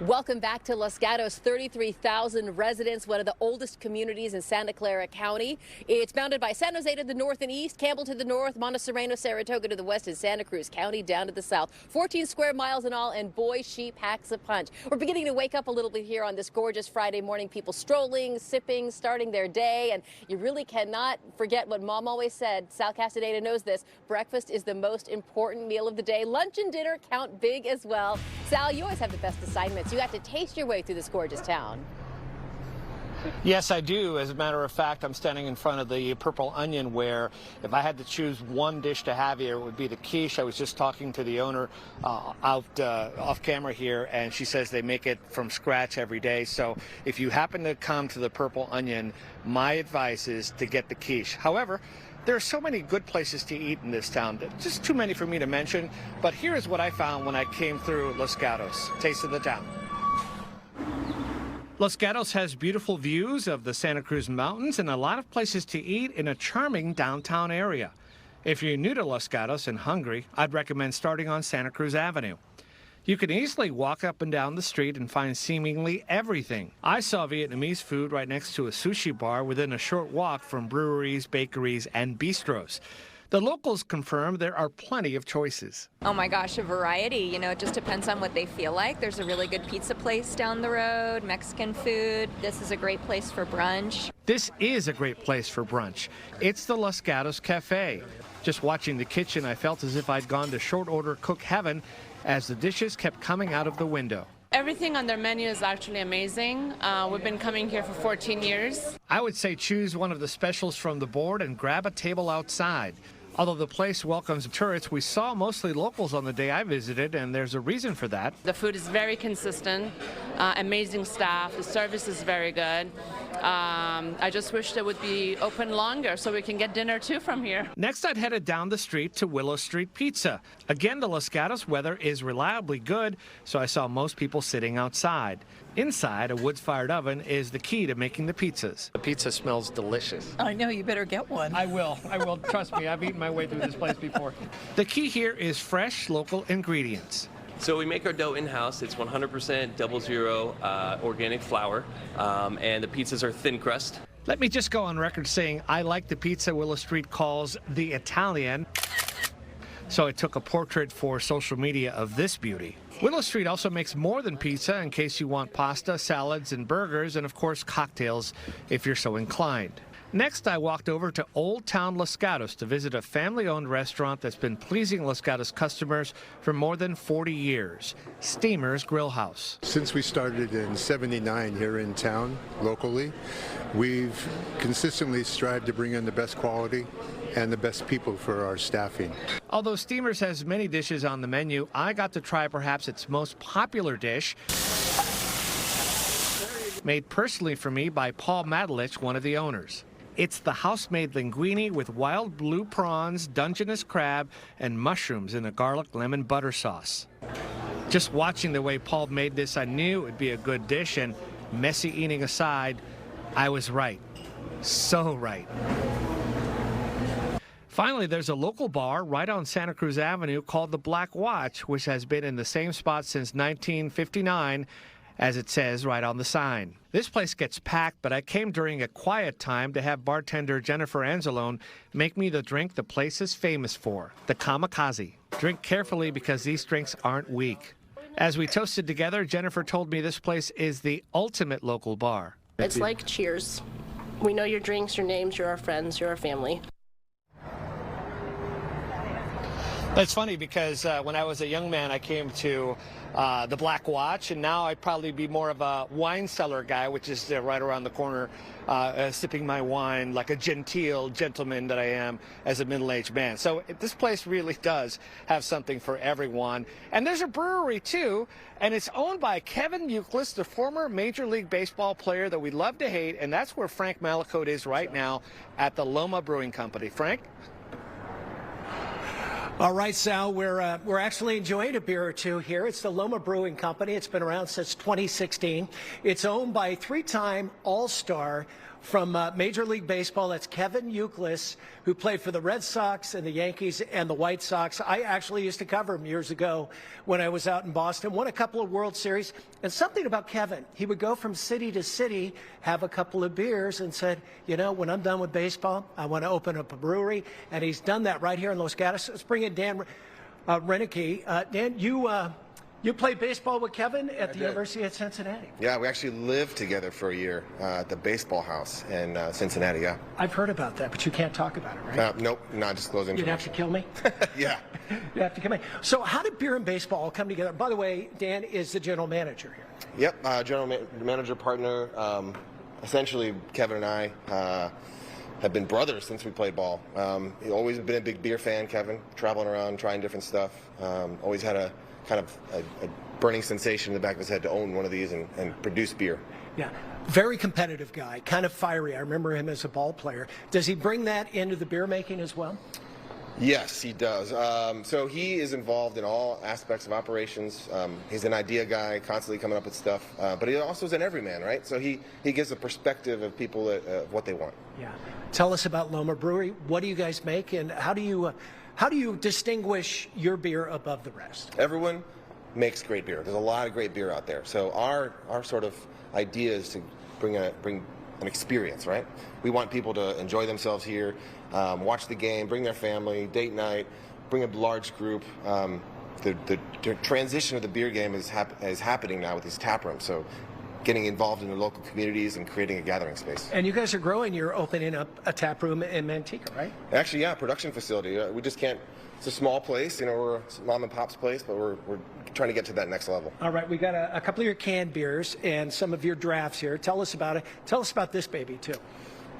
Welcome back to Los Gatos, 33,000 residents, one of the oldest communities in Santa Clara County. It's bounded by San Jose to the north and east, Campbell to the north, Montserrano, Saratoga to the west, and Santa Cruz County down to the south. 14 square miles in all, and boy, she packs a punch. We're beginning to wake up a little bit here on this gorgeous Friday morning. People strolling, sipping, starting their day, and you really cannot forget what Mom always said. Sal Castaneda knows this. Breakfast is the most important meal of the day. Lunch and dinner count big as well. Sal, you always have the best assignments. You have to taste your way through this gorgeous town. Yes, I do. As a matter of fact, I'm standing in front of the Purple Onion, where if I had to choose one dish to have here, it would be the quiche. I was just talking to the owner off camera here, and she says they make it from scratch every day. So if you happen to come to the Purple Onion, my advice is to get the quiche. However, there are so many good places to eat in this town, just too many for me to mention. But here is what I found when I came through Los Gatos. Taste of the town. Los Gatos has beautiful views of the Santa Cruz Mountains and a lot of places to eat in a charming downtown area. If you're new to Los Gatos and hungry, I'd recommend starting on Santa Cruz Avenue. You can easily walk up and down the street and find seemingly everything. I saw Vietnamese food right next to a sushi bar within a short walk from breweries, bakeries, and bistros. The locals confirm there are plenty of choices. Oh my gosh, a variety. You know, it just depends on what they feel like. There's a really good pizza place down the road, Mexican food. This is a great place for brunch. This is a great place for brunch. It's the Los Gatos Cafe. Just watching the kitchen, I felt as if I'd gone to short order cook heaven as the dishes kept coming out of the window. Everything on their menu is actually amazing. We've been coming here for 14 years. I would say choose one of the specials from the board and grab a table outside. Although the place welcomes tourists, we saw mostly locals on the day I visited, and there's a reason for that. The food is very consistent, amazing staff, the service is very good. I just wish they would be open longer so we can get dinner too from here. Next, I'd headed down the street to Willow Street Pizza. Again, the Los Gatos weather is reliably good, so I saw most people sitting outside. Inside, a wood-fired oven is the key to making the pizzas. The pizza smells delicious. I know, you better get one. I will. Trust me, I've eaten my way through this place before. The key here is fresh, local ingredients. So we make our dough in-house. It's 100% 00 organic flour, and the pizzas are thin crust. Let me just go on record saying I like the pizza Willow Street calls the Italian. So I took a portrait for social media of this beauty. Willow Street also makes more than pizza in case you want pasta, salads, and burgers, and of course cocktails if you're so inclined. Next, I walked over to Old Town Los Gatos to visit a family-owned restaurant that's been pleasing Los Gatos customers for more than 40 years, Steamer's Grill House. Since we started in '79 here in town, locally, we've consistently strived to bring in the best quality and the best people for our staffing. Although Steamer's has many dishes on the menu, I got to try perhaps its most popular dish, made personally for me by Paul Madalich, one of the owners. It's the house-made linguine with wild blue prawns, Dungeness crab, and mushrooms in a garlic lemon butter sauce. Just watching the way Paul made this, I knew it would be a good dish, and messy eating aside, I was right. So right. Finally, there's a local bar right on Santa Cruz Avenue called the Black Watch, which has been in the same spot since 1959, as it says right on the sign. This place gets packed, but I came during a quiet time to have bartender Jennifer Anzalone make me the drink the place is famous for, the Kamikaze. Drink carefully because these drinks aren't weak. As we toasted together, Jennifer told me this place is the ultimate local bar. It's like Cheers. We know your drinks, your names, you're our friends, you're our family. That's funny because when I was a young man, I came to the Black Watch, and now I'd probably be more of a wine cellar guy, which is right around the corner, sipping my wine like a genteel gentleman that I am as a middle-aged man. So this place really does have something for everyone. And there's a brewery, too, and it's owned by Kevin Youkilis, the former Major League Baseball player that we love to hate, and that's where Frank Mallicoat is right now at the Loma Brewing Company. Frank? All right, Sal, we're actually enjoying a beer or two here. It's the Loma Brewing Company. It's been around since 2016. It's owned by three-time All-Star from Major League Baseball. That's Kevin Youkilis, who played for the Red Sox and the Yankees and the White Sox. I actually used to cover him years ago when I was out in Boston. Won a couple of World Series. And something about Kevin, he would go from city to city, have a couple of beers, and said, you know, when I'm done with baseball, I want to open up a brewery. And he's done that right here in Los Gatos. Let's bring in Dan Reineke. Dan, you played baseball with Kevin at the University of Cincinnati. Yeah, we actually lived together for a year at the baseball house in Cincinnati, yeah. I've heard about that, but you can't talk about it, right? Nope, not disclosing. You'd have to kill me? Yeah. You have to kill me. So how did beer and baseball come together? By the way, Dan is the general manager here. Yep, general manager partner. Essentially, Kevin and I have been brothers since we played ball. He's always been a big beer fan, Kevin, traveling around, trying different stuff. Always had a kind of a burning sensation in the back of his head to own one of these and produce beer. Yeah, very competitive guy, kind of fiery. I remember him as a ball player. Does he bring that into the beer making as well? Yes, he does. So he is involved in all aspects of operations. He's an idea guy, constantly coming up with stuff. But he also is an everyman, right? So he gives a perspective of people of what they want. Yeah. Tell us about Loma Brewery. What do you guys make, and how do you distinguish your beer above the rest? Everyone makes great beer. There's a lot of great beer out there. So our sort of idea is to bring an experience, right? We want people to enjoy themselves here, watch the game, bring their family, date night, bring a large group. The transition of the beer game is happening now with these tap rooms. So getting involved in the local communities and creating a gathering space. And you guys are growing. You're opening up a tap room in Manteca, right? Actually, yeah, production facility. We just can't. It's a small place, you know. We're a mom and pop's place, but we're trying to get to that next level. All right, we got a couple of your canned beers and some of your drafts here. Tell us about it. Tell us about this baby too.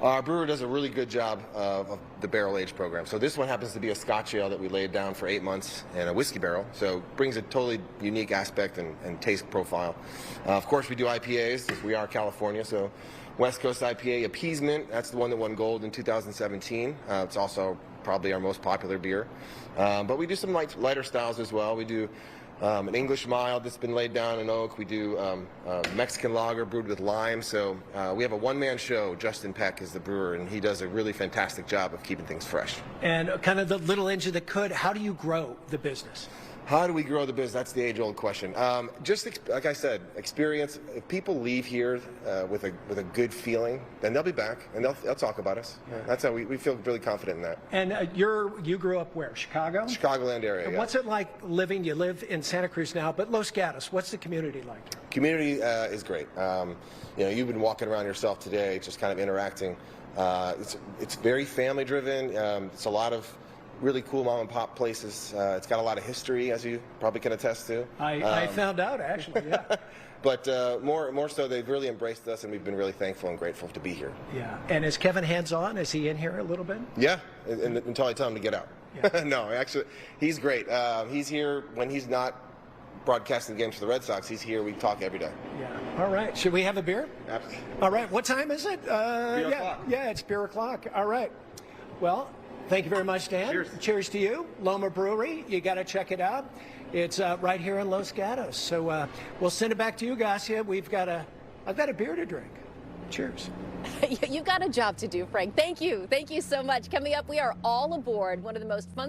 Our brewer does a really good job of the barrel age program. So this one happens to be a Scotch ale that we laid down for 8 months in a whiskey barrel. So brings a totally unique aspect and taste profile. Of course, we do IPAs. We are California, so West Coast IPA Appeasement. That's the one that won gold in 2017. It's also probably our most popular beer. But we do some lighter styles as well. We do an English mild that's been laid down in oak. We do Mexican lager brewed with lime. So we have a one-man show. Justin Peck is the brewer, and he does a really fantastic job of keeping things fresh. And kind of the little engine that could, how do you grow the business? How do we grow the business? That's the age-old question. Just like I said, experience. If people leave here with a good feeling, then they'll be back and they'll talk about us. Yeah. That's how we feel really confident in that. And you grew up where? Chicago? Chicagoland area. And yeah. what's it like living? You live in Santa Cruz now, but Los Gatos. What's the community like? Community is great. You know, you've been walking around yourself today, just kind of interacting. It's very family-driven. It's a lot of really cool mom and pop places. It's got a lot of history, as you probably can attest to. I found out, actually, yeah. But more so, they've really embraced us, and we've been really thankful and grateful to be here. Yeah. And is Kevin hands-on? Is he in here a little bit? Yeah, until I tell him to get out. Yeah. No, actually, he's great. He's here when he's not broadcasting games for the Red Sox. He's here. We talk every day. Yeah. All right. Should we have a beer? Absolutely. All right. What time is it? Beer o'clock. Yeah, it's beer o'clock. All right. Well, thank you very much, Dan. Cheers. Cheers to you. Loma Brewery. You got to check it out. It's right here in Los Gatos. So we'll send it back to you, Garcia. I've got a beer to drink. Cheers. You've got a job to do, Frank. Thank you. Thank you so much. Coming up, we are all aboard one of the most fun